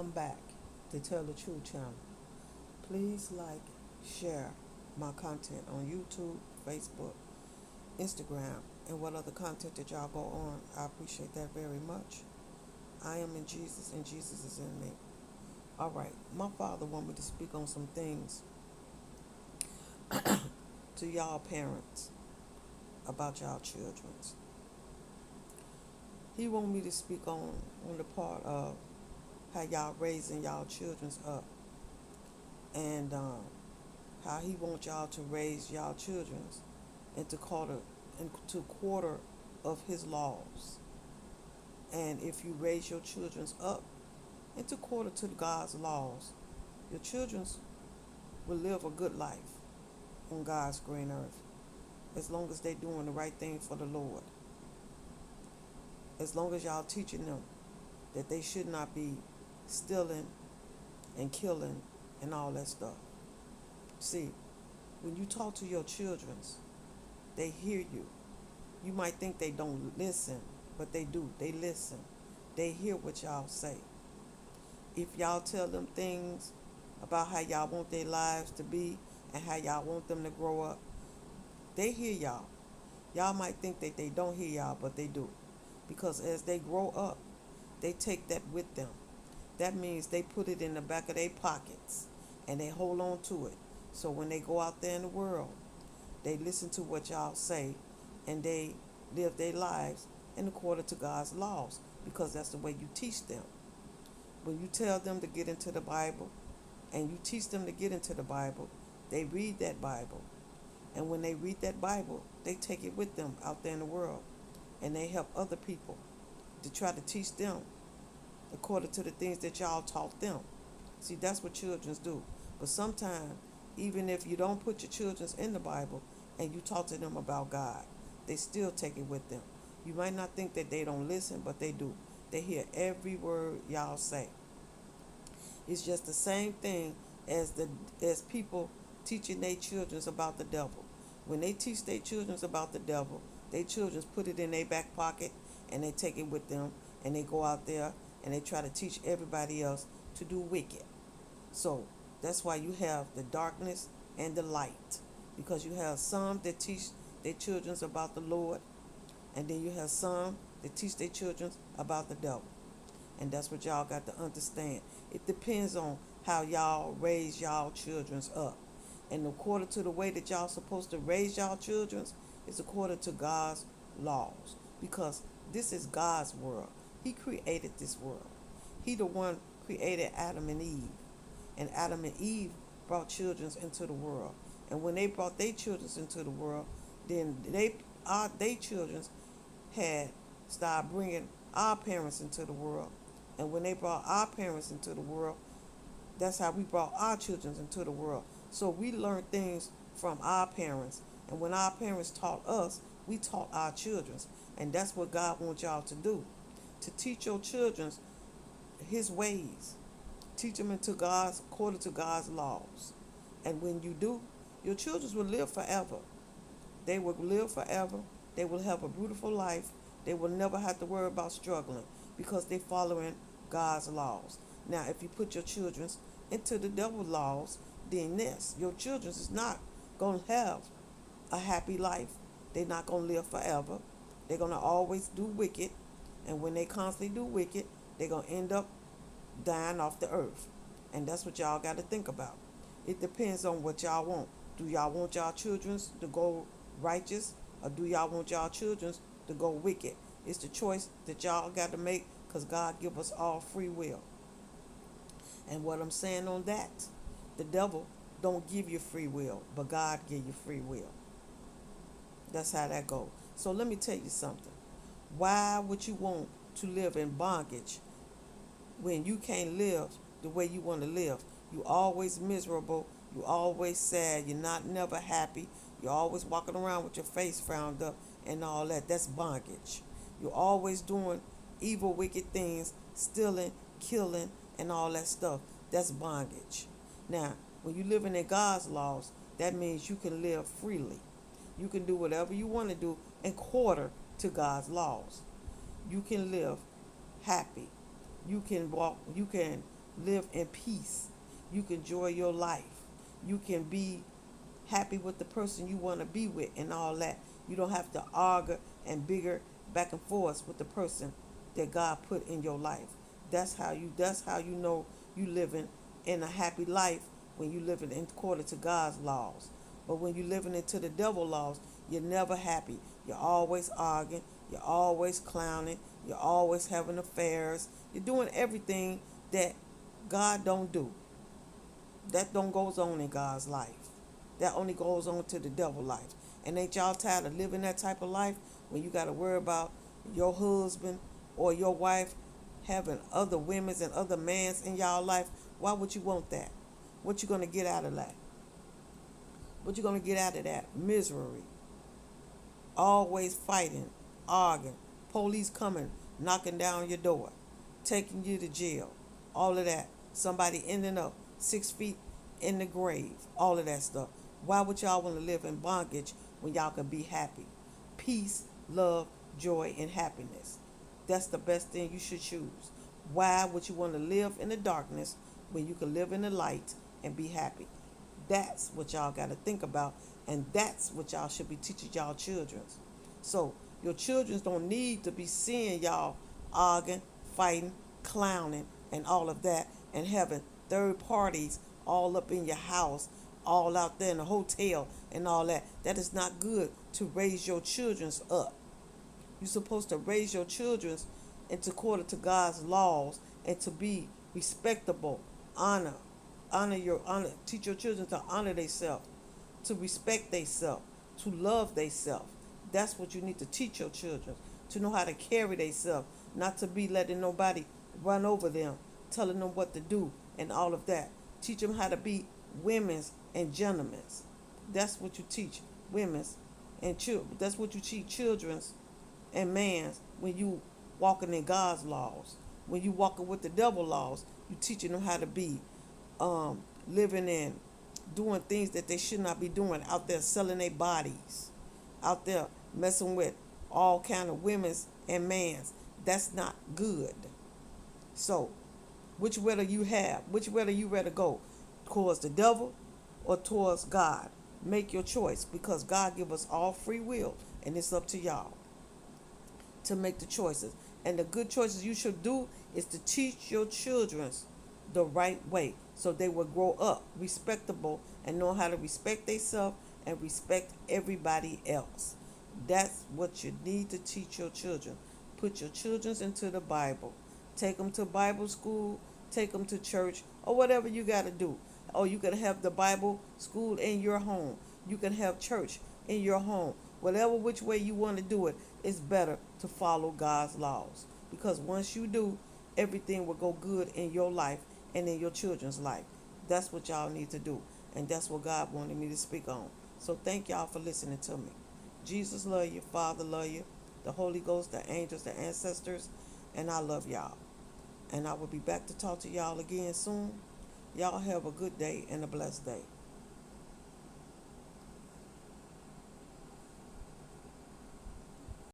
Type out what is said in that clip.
welcome back to Tell the Truth channel. Please like, share my content on YouTube, Facebook, Instagram, and what other content that y'all go on. I appreciate that very much. I am in Jesus and Jesus is in me. All right, my father want me to speak on some things to y'all parents about y'all children. He want me to speak on the part of how y'all raising y'all children up and how he wants y'all to raise y'all children into quarter of his laws. And if you raise your children up into quarter to God's laws, your children will live a good life on God's green earth as long as they doing the right thing for the Lord. As long as y'all teaching them that they should not be stealing and killing and all that stuff. See, when you talk to your children, they hear you. You might think they don't listen, but they do. They listen. They hear what y'all say. If y'all tell them things about how y'all want their lives to be and how y'all want them to grow up, they hear y'all. Y'all might think that they don't hear y'all, but they do. Because as they grow up, they take that with them. That means they put it in the back of their pockets and they hold on to it. So when they go out there in the world, they listen to what y'all say and they live their lives in accordance to God's laws because that's the way you teach them. When you tell them to get into the Bible and you teach them to get into the Bible, they read that Bible. And when they read that Bible, they take it with them out there in the world and they help other people to try to teach them according to the things that y'all taught them. See, that's what children do. But sometimes, even if you don't put your children in the Bible and you talk to them about God, they still take it with them. You might not think that they don't listen, but they do. They hear every word y'all say. It's just the same thing as people teaching their children about the devil. When they teach their children about the devil, their children put it in their back pocket and they take it with them and they go out there and they try to teach everybody else to do wicked. So that's why you have the darkness and the light. Because you have some that teach their children about the Lord, and then you have some that teach their children about the devil. And that's what y'all got to understand. It depends on how y'all raise y'all children up. And according to the way that y'all supposed to raise y'all children is according to God's laws. Because this is God's world. He created this world. He the one created Adam and Eve. And Adam and Eve brought children into the world. And when they brought their children into the world, then they children had started bringing our parents into the world. And when they brought our parents into the world, that's how we brought our children into the world. So we learned things from our parents. And when our parents taught us, we taught our children. And that's what God wants y'all to do. To teach your children his ways. Teach them according to God's laws. And when you do, your children will live forever. They will live forever. They will have a beautiful life. They will never have to worry about struggling because they're following God's laws. Now, if you put your children into the devil's laws, then yes, your children is not going to have a happy life. They're not going to live forever. They're going to always do wicked. And when they constantly do wicked, they're going to end up dying off the earth. And that's what y'all got to think about. It depends on what y'all want. Do y'all want y'all children to go righteous or do y'all want y'all children to go wicked? It's the choice that y'all got to make because God give us all free will. And what I'm saying on that, the devil don't give you free will, but God give you free will. That's how that goes. So let me tell you something. Why would you want to live in bondage when you can't live the way you want to live? You always miserable. You always sad. You're not never happy. You're always walking around with your face frowned up and all that. That's bondage. You're always doing evil, wicked things, stealing, killing, and all that stuff. That's bondage. Now, when you're living in God's laws, that means you can live freely. You can do whatever you want to do in quarter to God's laws. You can live happy. You can walk. You can live in peace. You can enjoy your life. You can be happy with the person you want to be with and all that. You don't have to argue and bigger back and forth with the person that God put in your life. That's how you know you living in a happy life, when you living in according to God's laws. But when you living into the devil laws, you're never happy. You're always arguing, you're always clowning, you're always having affairs. You're doing everything that God don't do. That don't goes on in God's life. That only goes on to the devil life. And ain't y'all tired of living that type of life when you got to worry about your husband or your wife having other women's and other mans in y'all life? Why would you want that? What you gonna get out of that? What you gonna get out of that? Misery. Always fighting, arguing, police coming, knocking down your door, taking you to jail, all of that. Somebody ending up 6 feet in the grave, all of that stuff. Why would y'all want to live in bondage when y'all can be happy? Peace, love, joy, and happiness. That's the best thing you should choose. Why would you want to live in the darkness when you can live in the light and be happy? That's what y'all got to think about, and that's what y'all should be teaching y'all children. So your children don't need to be seeing y'all arguing, fighting, clowning, and all of that, and having third parties all up in your house, all out there in the hotel and all that. That is not good to raise your children up. You're supposed to raise your children into according to God's laws and to be respectable, teach your children to honor themselves, to respect themselves, to love themselves. That's what you need to teach your children, to know how to carry themselves, not to be letting nobody run over them, telling them what to do and all of that. Teach them how to be women's and gentlemen's. That's what you teach women's and children. That's what you teach children's and man's when you walking in God's laws. When you walking with the devil laws, you teaching them how to be living in doing things that they should not be doing, out there selling their bodies, out there messing with all kind of women's and man's. That's not good. So which way do you have? Which way do you rather go? Towards the devil or towards God? Make your choice, because God give us all free will, and it's up to y'all to make the choices. And the good choices you should do is to teach your children the right way, so they will grow up respectable and know how to respect themselves and respect everybody else. That's what you need to teach your children. Put your children into the Bible. Take them to Bible school, take them to church, or whatever you got to do. Or you can have the Bible school in your home. You can have church in your home. Whatever which way you want to do it, it's better to follow God's laws. Because once you do, everything will go good in your life and in your children's life. That's what y'all need to do. And that's what God wanted me to speak on. So thank y'all for listening to me. Jesus love you. Father love you. The Holy Ghost, the angels, the ancestors. And I love y'all. And I will be back to talk to y'all again soon. Y'all have a good day and a blessed day.